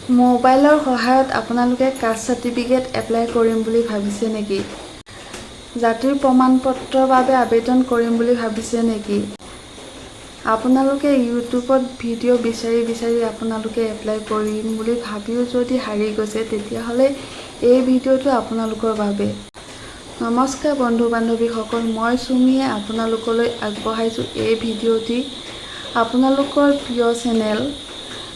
মোবাইলৰ সহায়ত আপোনালোকে কাষ্ট চাৰ্টিফিকেট এপ্লাই কৰিম বুলি ভাবিছে নেকি? জাতিৰ প্ৰমাণপত্ৰৰ বাবে আবেদন কৰিম বুলি ভাবিছে নেকি? আপোনালোকে ইউটিউবত ভিডিঅ' বিচাৰি আপোনালোকে এপ্লাই কৰিম বুলি ভাবিও যদি হাৰি গৈছে, তেতিয়াহ'লে এই ভিডিঅ'টো আপোনালোকৰ বাবে। নমস্কাৰ বন্ধু বান্ধৱীসকল, মই চুমিয়ে আপোনালোকলৈ আগবঢ়াইছোঁ এই ভিডিঅ'টি আপোনালোকৰ প্ৰিয় চেনেল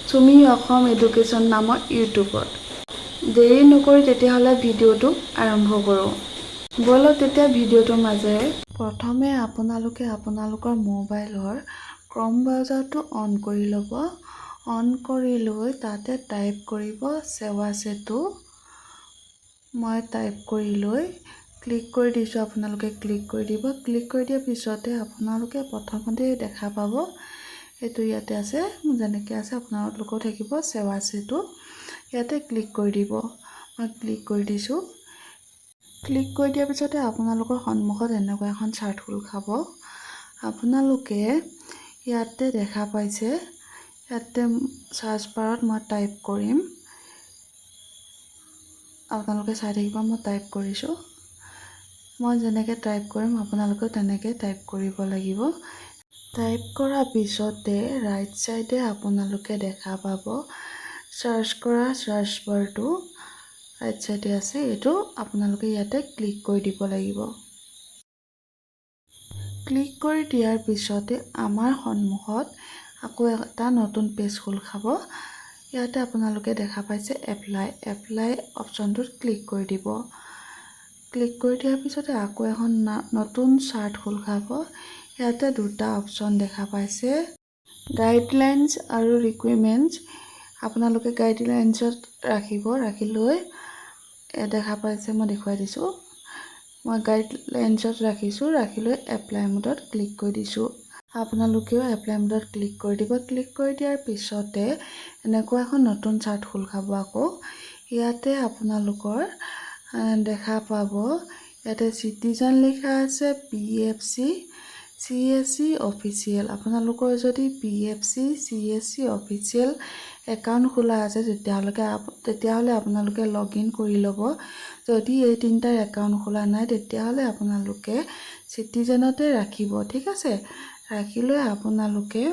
চুমি অসম এডুকেশ্যন নামৰ ইউটিউবত। দেৰি নকৰি তেতিয়াহ'লে ভিডিঅ'টো আৰম্ভ কৰোঁ। ব'লক তেতিয়া ভিডিঅ'টোৰ মাজেৰে প্ৰথমে আপোনালোকে আপোনালোকৰ মোবাইলৰ ক্ৰম ব্ৰাউজাৰটো অন কৰি ল'ব। অন কৰি লৈ তাতে টাইপ কৰিব সেৱা সেতু। মই টাইপ কৰি লৈ ক্লিক কৰি দিছোঁ, আপোনালোকে ক্লিক কৰি দিব। ক্লিক কৰি দিয়াৰ পিছতে আপোনালোকে প্ৰথমতে দেখা পাব, এইটো ইয়াতে আছে, যেনেকৈ আছে আপোনালোকেও থাকিব সেৱা সেতু। ইয়াতে ক্লিক কৰি দিব। মই ক্লিক কৰি দিছোঁ। ক্লিক কৰি দিয়াৰ পিছতে আপোনালোকৰ সন্মুখত এনেকুৱা এখন চাৰ্ট খোল খাব। আপোনালোকে ইয়াতে দেখা পাইছে, ইয়াতে চাৰ্চ বাৰত মই টাইপ কৰিম, আপোনালোকে চাই থাকিব। মই টাইপ কৰিছোঁ। মই যেনেকৈ টাইপ কৰিম আপোনালোকেও তেনেকৈ টাইপ কৰিব লাগিব। টাইপ কৰাৰ পিছতে ৰাইট চাইডে আপোনালোকে দেখা পাব চাৰ্চ কৰা চাৰ্চ বাৰটো ৰাইট চাইডে আছে, এইটো আপোনালোকে ইয়াতে ক্লিক কৰি দিব লাগিব। ক্লিক কৰি দিয়াৰ পিছতে আমাৰ সন্মুখত আকৌ এটা নতুন পেজ খোল খাব। ইয়াতে আপোনালোকে দেখা পাইছে এপ্লাই অপশ্যনটোত ক্লিক কৰি দিব। ক্লিক কৰি দিয়াৰ পিছতে আকৌ এখন নতুন চাৰ্ট খোল খাব। ইয়াতে দুটা অপশ্যন দেখা পাইছে, গাইডলাইনছ আৰু ৰিকুৱাৰমেণ্টছ। আপোনালোকে গাইডলাইনছত ৰাখিব, ৰাখি লৈ দেখা পাইছে, মই দেখুৱাই দিছোঁ। মই গাইডলাইনছত ৰাখিছোঁ, ৰাখি লৈ এপ্লাই মোডত ক্লিক কৰি দিছোঁ। আপোনালোকেও এপ্লাই মোডত ক্লিক কৰি দিব। ক্লিক কৰি দিয়াৰ পিছতে এনেকুৱা এখন নতুন চাৰ্ট খোল খাব। আকৌ ইয়াতে আপোনালোকৰ দেখা পাব, ইয়াতে চিটিজেন লিখা আছে, PFC CSC অফিচিয়েল। আপোনালোকৰ যদি PFC CSC অফিচিয়েল একাউণ্ট খোলা আছে তেতিয়াহ'লে আপোনালোকে লগ ইন কৰি ল'ব। যদি এই তিনিটাৰ একাউণ্ট খোলা নাই তেতিয়াহ'লে আপোনালোকে চিটিজেনতে ৰাখিব, ঠিক আছে। ৰাখি লৈ আপোনালোকে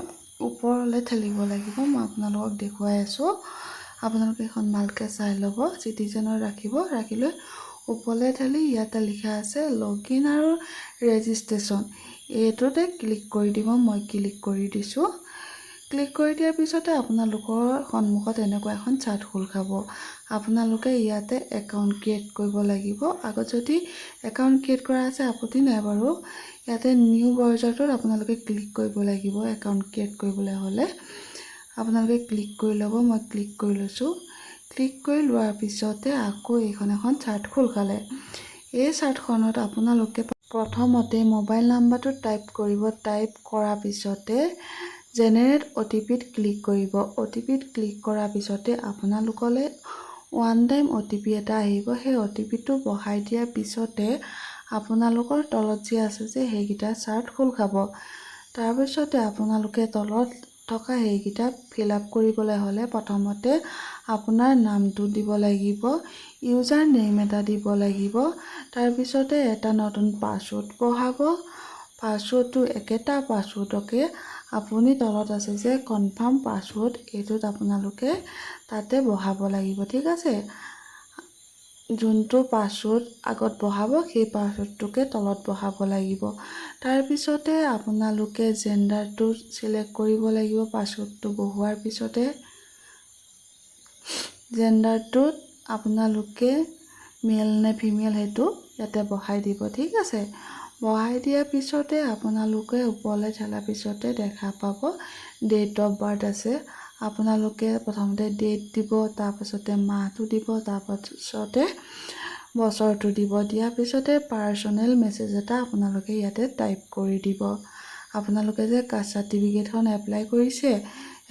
ওপৰলৈ ঠেলিব লাগিব। মই আপোনালোকক দেখুৱাই আছোঁ, আপোনালোকে এখন ভালকৈ চাই ল'ব। চিটিজেনৰ ৰাখিব, ৰাখি লৈ ওপৰলৈ ঠেলি ইয়াতে লিখা আছে লগ ইন আৰু ৰেজিষ্ট্ৰেশ্যন, এইটোতে ক্লিক কৰি দিব। মই ক্লিক কৰি দিছোঁ। ক্লিক কৰি দিয়াৰ পিছতে আপোনালোকৰ সন্মুখত এনেকুৱা এখন চাৰ্ট খোল খাব। আপোনালোকে ইয়াতে একাউণ্ট ক্ৰিয়েট কৰিব লাগিব। আগত যদি একাউণ্ট ক্ৰিয়েট কৰা আছে আপত্তি নাই বাৰু। ইয়াতে নিউ ব্ৰাউজাৰটোত আপোনালোকে ক্লিক কৰিব লাগিব। একাউণ্ট ক্ৰিয়েট কৰিবলৈ হ'লে আপোনালোকে ক্লিক কৰি ল'ব। মই ক্লিক কৰি লৈছোঁ। ক্লিক কৰি লোৱাৰ পিছতে আকৌ এইখন এখন চাৰ্ট খোল খালে। এই চাৰ্টখনত আপোনালোকে প্ৰথমতে মোবাইল নাম্বাৰটো টাইপ কৰিব। টাইপ কৰাৰ পিছতে জেনেৰেট OTPত ক্লিক কৰিব। OTPত ক্লিক কৰাৰ পিছতে আপোনালোকলৈ ওৱান টাইম OTP এটা আহিব। সেই OTPটো বহাই দিয়াৰ পিছতে আপোনালোকৰ তলত যি আছে যে সেইকেইটা চাৰ্ট খোল খাব। তাৰপিছতে আপোনালোকে তলত থকা সেইকেইটা ফিল আপ কৰিবলৈ হ'লে প্ৰথমতে আপোনাৰ নামটো দিব লাগিব, ইউজাৰ নেম এটা দিব লাগিব। তাৰপিছতে এটা নতুন পাছৱৰ্ড বহাব। পাছৱৰ্ডটো একেটা পাছৱৰ্ডকে আপুনি তলত আছে যে কনফাৰ্ম পাছৱৰ্ড, এইটোত আপোনালোকে তাতে বহাব লাগিব, ঠিক আছে। যোনটো পাছৱৰ্ড আগত বহাব সেই পাছৱৰ্ডটোকে তলত বহাব লাগিব। তাৰপিছতে আপোনালোকে জেণ্ডাৰটো চিলেক্ট কৰিব লাগিব। পাছৱৰ্ডটো বহোৱাৰ পিছতে জেণ্ডাৰটোত আপোনালোকে মেল নে ফিমেল সেইটো ইয়াতে বহাই দিব, ঠিক আছে। বহাই দিয়াৰ পিছতে আপোনালোকে ওপৰলৈ ঠেলাৰ পিছতে দেখা পাব ডেট অফ বাৰ্থ আছে। আপোনালোকে প্ৰথমতে ডেট দিব, তাৰপাছতে মাহটো দিব, তাৰপাছতে বছৰটো দিব। দিয়াৰ পিছতে পাৰ্চনেল মেছেজ এটা আপোনালোকে ইয়াতে টাইপ কৰি দিব। আপোনালোকে যে কাষ্ট চাৰ্টিফিকেটখন এপ্লাই কৰিছে,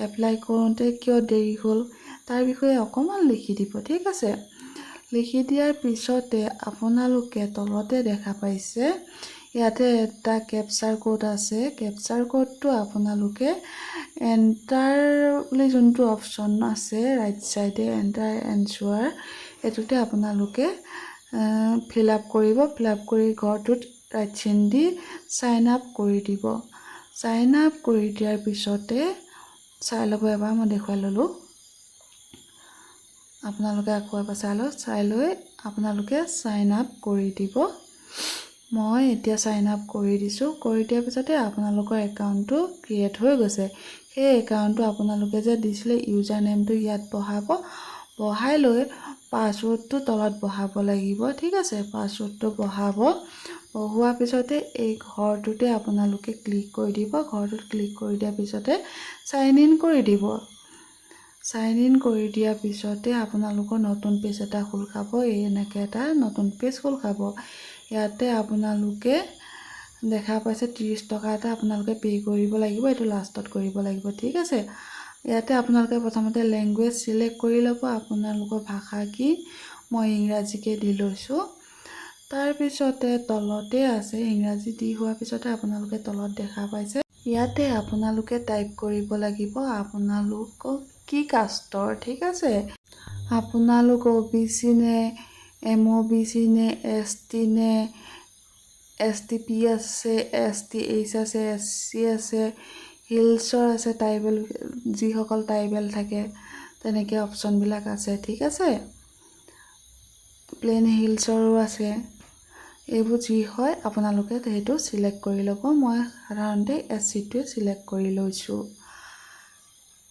এপ্লাই কৰোঁতে কিয় দেৰি হ'ল তাৰ বিষয়ে অকণমান লিখি দিব, ঠিক আছে। লিখি দিয়াৰ পিছতে আপোনালোকে তলতে দেখা পাইছে ইয়াতে এটা কেপচাৰ কোড আছে। কেপচাৰ কোডটো আপোনালোকে এণ্টাৰ বুলি যোনটো অপশ্যন আছে ৰাইট চাইডে এণ্টাৰ এনচুৱাৰ, এইটোতে আপোনালোকে ফিল আপ কৰিব। ফিল আপ কৰি ঘৰটোত ৰাইট চিন দি চাইন আপ কৰি দিব। চাইন আপ কৰি দিয়াৰ পিছতে চাই ল'ব এবাৰ, মই দেখুৱাই ল'লোঁ। আপোনালোকে আকৌ এবাৰ চাই লওক। চাই লৈ আপোনালোকে চাইন আপ কৰি দিব। মই এতিয়া চাইন আপ কৰি দিছোঁ। কৰি দিয়াৰ পিছতে আপোনালোকৰ একাউণ্টটো ক্ৰিয়েট হৈ গৈছে। সেই একাউণ্টটো আপোনালোকে যে দিছিলে ইউজাৰ নেমটো ইয়াত বহাব। বহাই লৈ পাছৱৰ্ডটো তলত বহাব লাগিব। ঠিক আছে, পাছৱৰ্ডটো বহাব। বহোৱাৰ পিছতে এই ঘৰটোতে আপোনালোকে ক্লিক কৰি দিব। ঘৰটোত ক্লিক কৰি দিয়াৰ পিছতে চাইন ইন কৰি দিব। চাইন ইন কৰি দিয়াৰ পিছতে আপোনালোকৰ নতুন পেজ এটা খোল খাব। এই এনেকৈ এটা নতুন পেজ খোল খাব। ইয়াতে আপোনালোকে দেখা পাইছে 30 টকা এটা আপোনালোকে পে' কৰিব লাগিব। এইটো লাষ্টত কৰিব লাগিব। ঠিক আছে, ইয়াতে আপোনালোকে প্ৰথমতে লেংগুৱেজ চিলেক্ট কৰি ল'ব। আপোনালোকৰ ভাষা কি, মই ইংৰাজীকে দি লৈছোঁ। তাৰপিছতে তলতে আছে ইংৰাজী দি হোৱাৰ পিছতে আপোনালোকে তলত দেখা পাইছে ইয়াতে আপোনালোকে টাইপ কৰিব লাগিব আপোনালোকক কি কাষ্টৰ। ঠিক আছে, আপোনালোক OBC নে MOBC নে ST নে STP আছে, STH আছে, SC আছে, হিলছৰ আছে, ট্ৰাইবেল যিসকল ট্ৰাইবেল থাকে তেনেকৈ অপশ্যনবিলাক আছে। ঠিক আছে, প্লেন হিলছৰো আছে। এইবোৰ যি হয় আপোনালোকে সেইটো চিলেক্ট কৰি ল'ব। মই সাধাৰণতে SCটোৱে চিলেক্ট কৰি লৈছোঁ।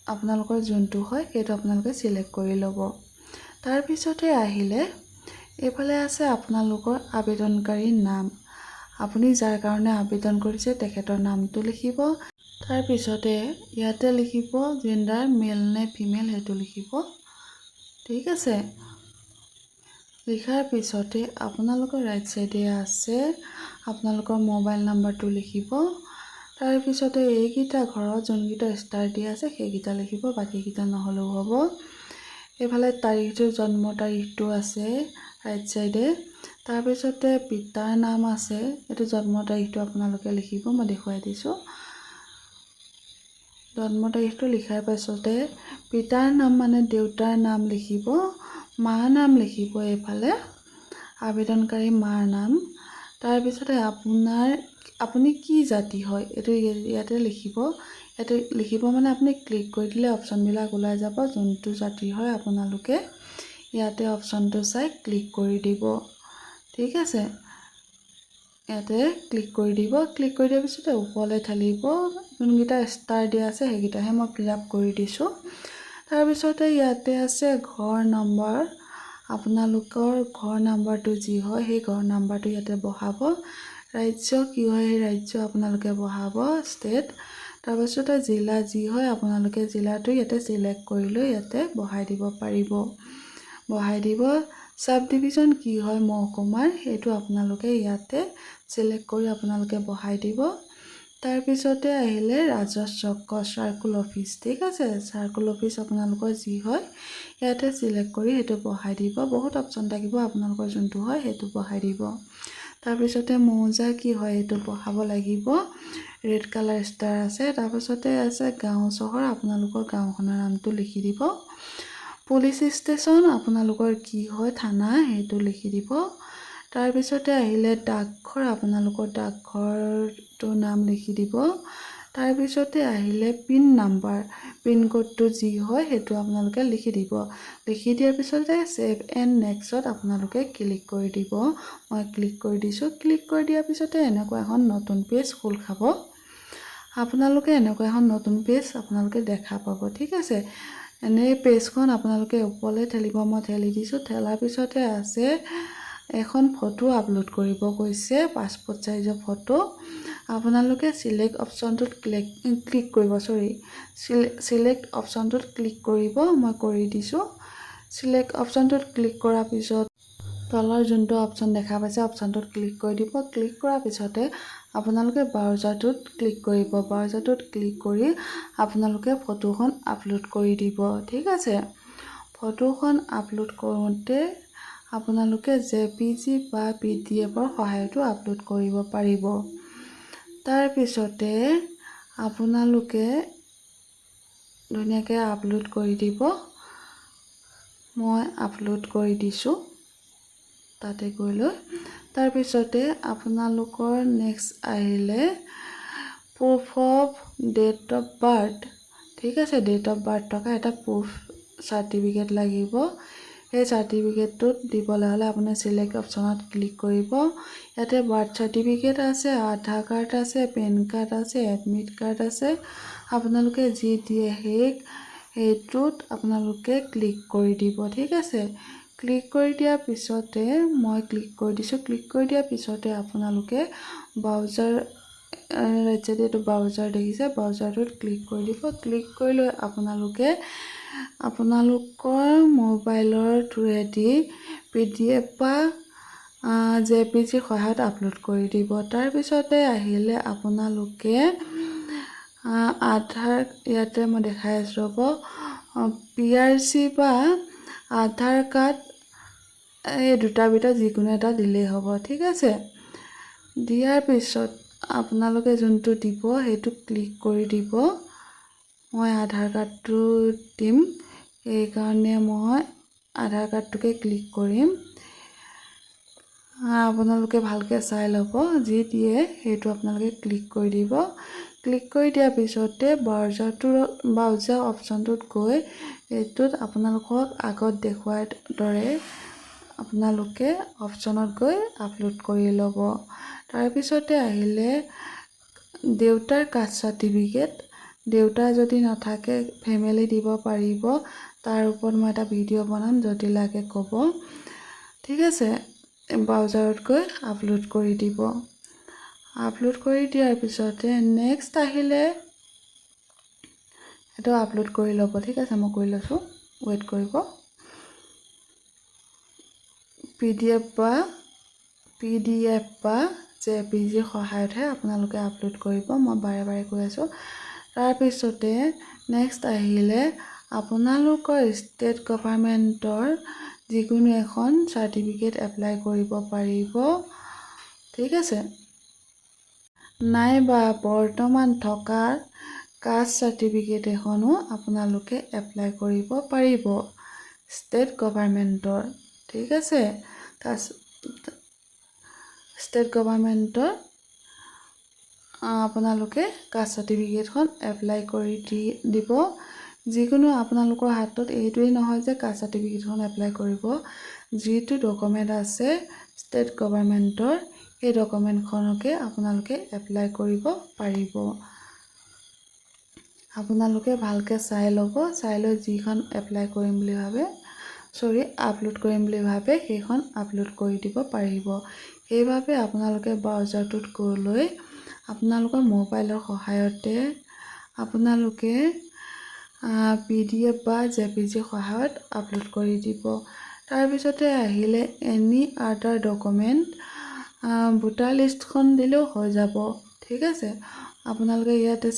আপোনালোকৰ যোনটো হয় সেইটো আপোনালোকে চিলেক্ট কৰি ল'ব। তাৰপিছতে আহিলে এইফালে আছে আপোনালোকৰ আবেদনকাৰীৰ নাম। আপুনি যাৰ কাৰণে আবেদন কৰিছে তেখেতৰ নামটো লিখিব। তাৰপিছতে ইয়াতে লিখিব জেণ্ডাৰ মেল নে ফিমেল, সেইটো লিখিব। ঠিক আছে, লিখাৰ পিছতে আপোনালোকৰ ৰাইট চাইডে আছে আপোনালোকৰ মোবাইল নাম্বাৰটো লিখিব। তাৰপিছতে এইকেইটা ঘৰত যোনকেইটা ষ্টাৰ দিয়া আছে সেইকেইটা লিখিব, বাকীকেইটা নহ'লেও হ'ব। এইফালে তাৰিখটো, জন্ম তাৰিখটো আছে ৰাইট চাইডে। তাৰপিছতে পিতাৰ নাম আছে, এইটো জন্ম তাৰিখটো আপোনালোকে লিখিব, মই দেখুৱাই দিছোঁ। জন্ম তাৰিখটো লিখাৰ পাছতে পিতাৰ নাম মানে দেউতাৰ নাম লিখিব, মাৰ নাম লিখিব এইফালে, আবেদনকাৰী মাৰ নাম। তাৰপিছতে আপুনি কি জাতি হয় এইটো ইয়াতে লিখিব। ইয়াতে লিখিব মানে আপুনি ক্লিক কৰি দিলে অপশ্যনবিলাক ওলাই যাব। যোনটো জাতিৰ হয় আপোনালোকে ইয়াতে অপশ্যনটো চাই ক্লিক কৰি দিব। ঠিক আছে, ইয়াতে ক্লিক কৰি দিব। ক্লিক কৰি দিয়াৰ পিছতে ওপৰলৈ ঠেলিব, যোনকেইটা ষ্টাৰ দিয়া আছে সেইকেইটাহে মই ফিল আপ কৰি দিছোঁ। তাৰপিছতে ইয়াতে আছে ঘৰ নম্বৰ। আপোনালোকৰ ঘৰ নাম্বাৰটো যি হয় সেই ঘৰ নাম্বাৰটো ইয়াতে বহাব। ৰাজ্য কি হয় সেই ৰাজ্য আপোনালোকে বহাব, ষ্টেট। তাৰপিছতে জিলা যি হয় আপোনালোকে জিলাটো ইয়াতে চিলেক্ট কৰি লৈ ইয়াতে বহাই দিব পাৰিব, বহাই দিব। চাব ডিভিজন কি হয় মহকুমাৰ, সেইটো আপোনালোকে ইয়াতে চিলেক্ট কৰি আপোনালোকে বহাই দিব। তাৰপিছতে আহিলে ৰাজহ চক্ৰ চাৰ্কুল অফিচ। ঠিক আছে, চাৰ্কুল অফিচ আপোনালোকৰ যি হয় ইয়াতে চিলেক্ট কৰি সেইটো বহাই দিব। বহুত অপশ্যন থাকিব, আপোনালোকৰ যোনটো হয় সেইটো বহাই দিব। তাৰপিছতে মৌজা কি হয় সেইটো বহাব লাগিব, ৰেড কালাৰ ষ্টাৰ আছে। তাৰপিছতে আছে গাঁও চহৰ, আপোনালোকৰ গাঁওখনৰ নামটো লিখি দিব। পুলিচ ষ্টেচন আপোনালোকৰ কি হয় থানা, সেইটো লিখি দিব। তাৰপিছতে আহিলে ডাকঘৰ, আপোনালোকৰ ডাকঘৰটোৰ নাম লিখি দিব। তাৰপিছতে আহিলে পিন নাম্বাৰ, পিন কোডটো যি হয় সেইটো আপোনালোকে লিখি দিব। লিখি দিয়াৰ পিছতে ছেভ এণ্ড নেক্সটত আপোনালোকে ক্লিক কৰি দিব। মই ক্লিক কৰি দিছোঁ। ক্লিক কৰি দিয়াৰ পিছতে এনেকুৱা এখন নতুন পেজ খোল খাব। আপোনালোকে এনেকুৱা এখন নতুন পেজ আপোনালোকে দেখা পাব। ঠিক আছে, এনেই পেজখন আপোনালোকে ওপৰলৈ ঠেলিব, মই ঠেলি দিছোঁ। ঠেলাৰ পিছতে আছে এখন ফটো আপলোড কৰিব কৈছে, পাছপোৰ্ট চাইজৰ ফটো। আপোনালোকে চিলেক্ট অপশ্যনটোত ক্লিক কৰিব, চিলেক্ট অপশ্যনটোত ক্লিক কৰিব, মই কৰি দিছোঁ। চিলেক্ট অপশ্যনটোত ক্লিক কৰাৰ পিছত তলৰ যোনটো অপশ্যন দেখা পাইছে অপশ্যনটোত ক্লিক কৰি দিব। ক্লিক কৰাৰ পিছতে আপোনালোকে ব্ৰাউজাৰটোত ক্লিক কৰিব। ব্ৰাউজাৰটোত ক্লিক কৰি আপোনালোকে ফটোখন আপলোড কৰি দিব। ঠিক আছে, ফটোখন আপলোড কৰোঁতে আপোনালোকে JPG বা PDFৰ সহায়তো আপলোড কৰিব পাৰিব। তাৰপিছতে আপোনালোকে ধুনীয়াকৈ আপলোড কৰি দিব। মই আপলোড কৰি দিছোঁ তাতে গৈ লৈ। তাৰপিছতে আপোনালোকৰ নেক্সট আহিলে proof of date of birth. ঠিক আছে, ডেট অফ বাৰ্থ থকা এটা প্ৰুফ চাৰ্টিফিকেট লাগিব। সেই চাৰ্টিফিকেটটোত দিবলৈ হ'লে আপুনি চিলেক্ট অপশ্যনত ক্লিক কৰিব। ইয়াতে বাৰ্থ চাৰ্টিফিকেট আছে, আধাৰ কাৰ্ড আছে, পেন কাৰ্ড আছে, এডমিট কাৰ্ড আছে। আপোনালোকে যি দিয়ে সেইটোত আপোনালোকে ক্লিক কৰি দিব। ঠিক আছে, ক্লিক কৰি দিয়াৰ পিছতে মই ক্লিক কৰি দিছোঁ। ক্লিক কৰি দিয়াৰ পিছতে আপোনালোকে ব্ৰাউজাৰ এইটো ব্ৰাউজাৰ দেখিছে, ব্ৰাউজাৰটোত ক্লিক কৰি দিব। ক্লিক কৰি লৈ আপোনালোকে আপোনালোকৰ মোবাইলৰ থ্ৰুৱেদি PDF বা JPG সহায়ত আপলোড কৰি দিব। তাৰপিছতে আহিলে আপোনালোকে আধাৰ, ইয়াতে মই দেখাই আছোঁ ৰ'ব, PRC বা আধাৰ কাৰ্ড, এই দুটাৰ ভিতৰত যিকোনো এটা দিলেই হ'ব। ঠিক আছে, দিয়াৰ পিছত আপোনালোকে যোনটো দিব সেইটো ক্লিক কৰি দিব। মই আধাৰ কাৰ্ডটো দিম, সেইকাৰণে মই আধাৰ কাৰ্ডটোকে ক্লিক কৰিম। আপোনালোকে ভালকৈ চাই ল'ব, যি দিয়ে সেইটো আপোনালোকে ক্লিক কৰি দিব। ক্লিক কৰি দিয়াৰ পিছতে ব্ৰাউজাৰ অপশ্যনটোত গৈ এইটোত আপোনালোকক আগত দেখুৱাৰ দৰে আপোনালোকে অপশ্যনত গৈ আপলোড কৰি ল'ব। তাৰপিছতে আহিলে দেউতাৰ কাষ্ট চাৰ্টিফিকেট। দেউতাৰ যদি নাথাকে ফেমিলি দিব পাৰিব, তাৰ ওপৰত মই এটা ভিডিঅ' বনাম, যদি লাগে ক'ব। ঠিক আছে, ব্ৰাউজাৰত গৈ আপলোড কৰি দিব। আপলোড কৰি দিয়াৰ পিছতে নেক্সট আহিলে এইটো আপলোড কৰি ল'ব। ঠিক আছে, মই কৰি লৈছোঁ, ৱেইট কৰিব। PDF বা JPG সহায়তহে আপোনালোকে আপলোড কৰিব। মই বাৰে বাৰে কৈ আছোঁ। তাৰপিছতে নেক্সট আহিলে আপোনালোকৰ ষ্টেট গভাৰ্ণমেণ্টৰ যিকোনো এখন চাৰ্টিফিকেট এপ্লাই কৰিব পাৰিব। ঠিক আছে, নাইবা বৰ্তমান থকা কাষ্ট চাৰ্টিফিকেট এখনো আপোনালোকে এপ্লাই কৰিব পাৰিব ষ্টেট গভাৰ্ণমেণ্টৰ। ঠিক আছে, ষ্টেট গভাৰ্ণমেণ্টৰ আপোনালোকে কাষ্ট চাৰ্টিফিকেটখন এপ্লাই কৰি দিব। যিকোনো আপোনালোকৰ হাতত এইটোৱেই নহয় যে কাষ্ট চাৰ্টিফিকেটখন এপ্লাই কৰিব, যিটো ডকুমেণ্ট আছে ষ্টেট গভাৰ্ণমেণ্টৰ সেই ডকুমেণ্টখনকে আপোনালোকে এপ্লাই কৰিব পাৰিব। আপোনালোকে ভালকৈ চাই ল'ব, চাই লৈ যিখন এপ্লাই কৰিম বুলি ভাবে, আপলোড কৰিম বুলি ভাবে সেইখন আপলোড কৰি দিব পাৰিব। সেইবাবে আপোনালোকে ব্ৰাউজাৰটোত গৈ আপোনালোকৰ মোবাইলৰ সহায়তে আপোনালোকে PDF বা JPG সহায়ত আপলোড কৰি দিব। তাৰপিছতে আহিলে এনি আদাৰ ডকুমেণ্ট, ভোটাৰ লিষ্টখন দিলেও হৈ যাব। ঠিক আছে, আপোনালোকে ইয়াতে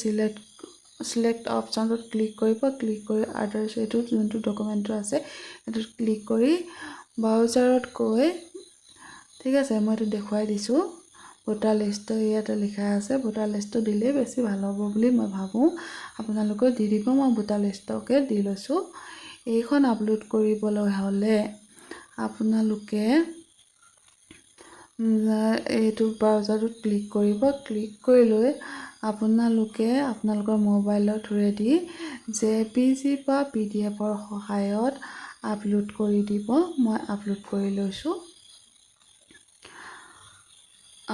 চিলেক্ট অপশ্যনটোত ক্লিক কৰিব। ক্লিক কৰি আদাৰ্ছ, এইটো যোনটো ডকুমেণ্টটো আছে সেইটোত ক্লিক কৰি ব্ৰাউজাৰত গৈ, ঠিক আছে, মই এইটো দেখুৱাই দিছোঁ। ভোটাৰ লিষ্ট ইয়াতে লিখা আছে, ভোটাৰ লিষ্টটো দিলেই বেছি ভাল হ'ব বুলি মই ভাবোঁ। আপোনালোকে দি দিব, মই ভোটাৰ লিষ্টকে দি লৈছোঁ। এইখন আপলোড কৰিবলৈ হ'লে আপোনালোকে এইটো ব্ৰাউজাৰটোত ক্লিক কৰিব। ক্লিক কৰি লৈ আপোনালোকে আপোনালোকৰ মোবাইলৰ থ্ৰুৱেদি JPG বা PDFৰ সহায়ত আপলোড কৰি দিব। মই আপলোড কৰি লৈছোঁ,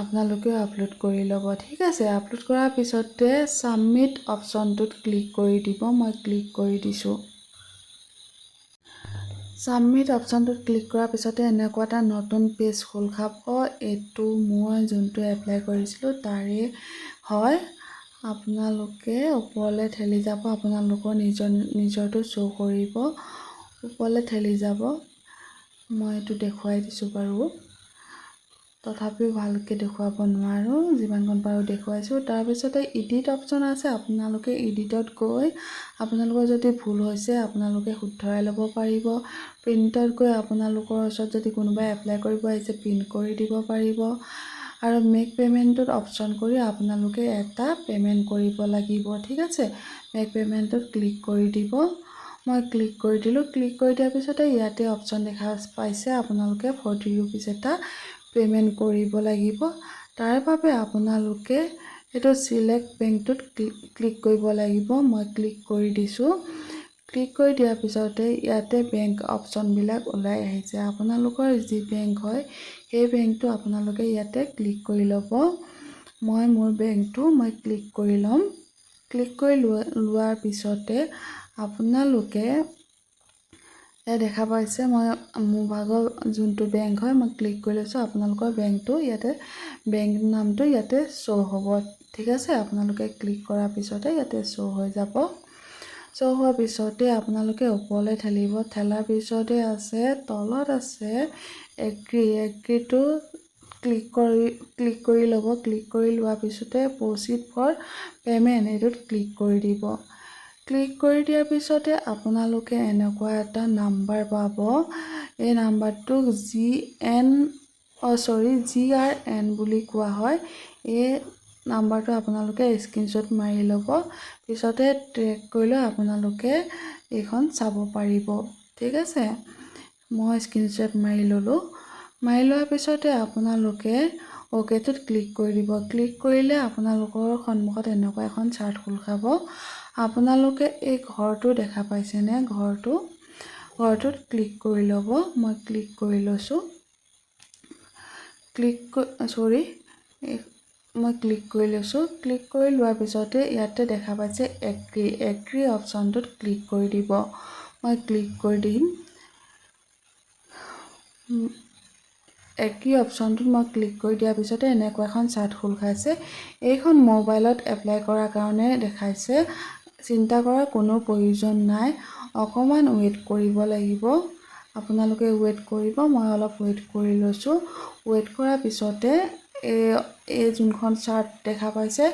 আপোনালোকেও আপলোড কৰি ল'ব। ঠিক আছে, আপলোড কৰাৰ পিছতে ছাবমিট অপশ্যনটোত ক্লিক কৰি দিব। মই ক্লিক কৰি দিছোঁ। ছাবমিট অপশ্যনটোত ক্লিক কৰাৰ পিছতে এনেকুৱা এটা নতুন পেজ খোল খাব। এইটো মই যোনটো এপ্লাই কৰিছিলোঁ তাৰে হয়। আপোনালোকে ওপৰলৈ ঠেলি যাব, আপোনালোকৰ নিজৰটো শ্ব' কৰিব, ওপৰলৈ ঠেলি যাব। মই এইটো দেখুৱাই দিছোঁ বাৰু। তথাপিও ভালকৈ দেখুৱাব নোৱাৰোঁ, যিমানকণ পাৰোঁ দেখুৱাইছোঁ। তাৰপিছতে এডিট অপশ্যন আছে, আপোনালোকে এডিটত গৈ আপোনালোকৰ যদি ভুল হৈছে আপোনালোকে শুধৰাই ল'ব পাৰিব। প্ৰিণ্টত গৈ আপোনালোকৰ ওচৰত যদি কোনোবাই এপ্লাই কৰিব আহিছে প্ৰিণ্ট কৰি দিব পাৰিব। আৰু মেক পে'মেণ্টত অপশ্যন কৰি আপোনালোকে এটা পে'মেণ্ট কৰিব লাগিব, ঠিক আছে। মেক পে'মেণ্টত ক্লিক কৰি দিব। মই ক্লিক কৰি দিলোঁ। ক্লিক কৰি দিয়াৰ পিছতে ইয়াতে অপশ্যন দেখা পাইছে আপোনালোকে 40 ৰুপিজ এটা পে'মেণ্ট কৰিব লাগিব। তাৰ বাবে আপোনালোকে এইটো চিলেক্ট বেংকটোত ক্লিক কৰিব লাগিব। মই ক্লিক কৰি দিছোঁ। ক্লিক কৰি দিয়াৰ পিছতে ইয়াতে বেংক অপশ্যনবিলাক ওলাই আহিছে। আপোনালোকৰ যি বেংক হয় সেই বেংকটো আপোনালোকে ইয়াতে ক্লিক কৰি ল'ব। মই মোৰ বেংকটো ক্লিক কৰি ল'ম। ক্লিক কৰি লোৱাৰ পিছতে আপোনালোকে দেখা পাইছে মই মোৰ ভাগৰ যোনটো বেংক হয় মই ক্লিক কৰি লৈছোঁ। আপোনালোকৰ বেংকটো ইয়াতে বেংক নামটো ইয়াতে শ্ব' হ'ব, ঠিক আছে। আপোনালোকে ক্লিক কৰাৰ পিছতে ইয়াতে শ্ব' হৈ যাব। শ্ব' হোৱাৰ পিছতে আপোনালোকে ওপৰলৈ ঠেলিব। ঠেলাৰ পিছতে আছে তলত আছে এগ্ৰিটো ক্লিক কৰি ল'ব। ক্লিক কৰি লোৱাৰ পিছতে প্ৰচিড ফৰ পে'মেণ্ট এইটোত ক্লিক কৰি দিব। ক্লিক কৰি দিয়াৰ পিছতে আপোনালোকে এনেকুৱা এটা নাম্বাৰ পাব। এই নাম্বাৰটোক GRN বুলি কোৱা হয়। এই নাম্বাৰটো আপোনালোকে স্ক্ৰীনশ্বট মাৰি ল'ব। পিছতে ট্ৰেক কৰি লৈ আপোনালোকে এইখন চাব পাৰিব, ঠিক আছে। মই স্ক্ৰীনশ্বট মাৰি ল'লোঁ। মাৰি লোৱাৰ পিছতে আপোনালোকে অ'কেটোত ক্লিক কৰি দিব। ক্লিক কৰিলে আপোনালোকৰ সন্মুখত এনেকুৱা এখন চাৰ্ট খোল খাব। আপোনালোকে এই ঘৰটো দেখা পাইছেনে? ঘৰটোত ক্লিক কৰি ল'ব। মই ক্লিক কৰি লৈছোঁ। মই ক্লিক কৰি লৈছোঁ। ক্লিক কৰি লোৱাৰ পিছতে ইয়াতে দেখা পাইছে এগ্ৰি অপশ্যনটোত ক্লিক কৰি দিব। মই ক্লিক কৰি দিম। এগ্ৰি অপশ্যনটোত মই ক্লিক কৰি দিয়াৰ পিছতে এনেকুৱা এখন চাৰ্ট খোল খাইছে। এইখন মোবাইলত এপ্লাই কৰাৰ কাৰণে দেখাইছে। চিন্তা কৰাৰ কোনো প্ৰয়োজন নাই, অকণমান ৱেইট কৰিব লাগিব। আপোনালোকে ৱেইট কৰিব। মই অলপ ৱেইট কৰি লৈছোঁ। ৱেইট কৰাৰ পিছতে এই যোনখন চাৰ্ট দেখা পাইছে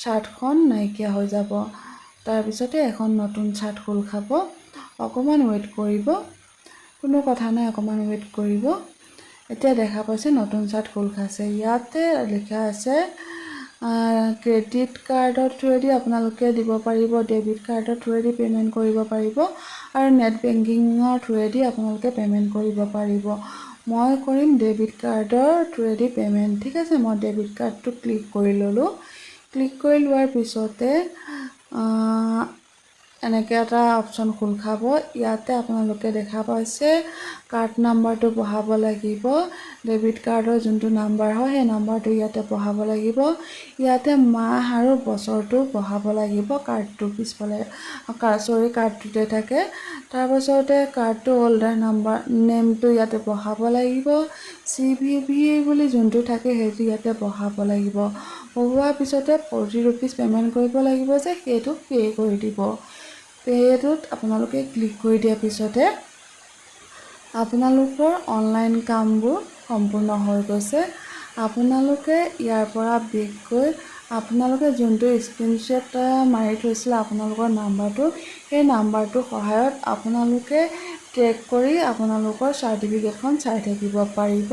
চাৰ্টখন নাইকিয়া হৈ যাব। তাৰপিছতে এখন নতুন চাৰ্ট খোল খাব। অকণমান ৱেইট কৰিব, কোনো কথা নাই, অকণমান ৱেইট কৰিব। এতিয়া দেখা পাইছে নতুন চাৰ্ট খোল খাইছে। ইয়াতে লিখা আছে ক্ৰেডিট কাৰ্ডৰ থ্ৰুৱেদি আপোনালোকে দিব পাৰিব, ডেবিট কাৰ্ডৰ থ্ৰুৱেদি পে'মেণ্ট কৰিব পাৰিব আৰু নেট বেংকিঙৰ থ্ৰুৱেদি আপোনালোকে পে'মেণ্ট কৰিব পাৰিব। মই কৰিম ডেবিট কাৰ্ডৰ থ্ৰুৱেদি পে'মেণ্ট, ঠিক আছে। মই ডেবিট কাৰ্ডটো ক্লিক কৰি ল'লোঁ। ক্লিক কৰি লোৱাৰ পিছতে এনেকৈ এটা অপশ্যন খোল খাব। ইয়াতে আপোনালোকে দেখা পাইছে কাৰ্ড নাম্বাৰটো বহাব লাগিব। ডেবিট কাৰ্ডৰ যোনটো নাম্বাৰ হয় সেই নাম্বাৰটো ইয়াতে বহাব লাগিব। ইয়াতে মাহ আৰু বছৰটো বহাব লাগিব। কাৰ্ডটো পিছফালে কাৰ্ডটোতে থাকে। তাৰপাছতে কাৰ্ডটো হোল্ডাৰ নেমটো ইয়াতে বহাব লাগিব। CVV বুলি যোনটো থাকে সেইটো ইয়াতে বহাব লাগিব। বহোৱাৰ পিছতে 40 ৰুপিজ পে'মেণ্ট কৰিব লাগিব যে সেইটো পে' কৰি দিব। পে'টোত আপোনালোকে ক্লিক কৰি দিয়াৰ পিছতে আপোনালোকৰ অনলাইন কামবোৰ সম্পূৰ্ণ হৈ গৈছে। আপোনালোকে ইয়াৰ পৰা বেক গৈ আপোনালোকে যোনটো স্ক্ৰীনশ্বট মাৰি থৈছিলে আপোনালোকৰ নাম্বাৰটো, সেই নাম্বাৰটোৰ সহায়ত আপোনালোকে ট্ৰেক কৰি আপোনালোকৰ চাৰ্টিফিকেটখন চাই থাকিব পাৰিব।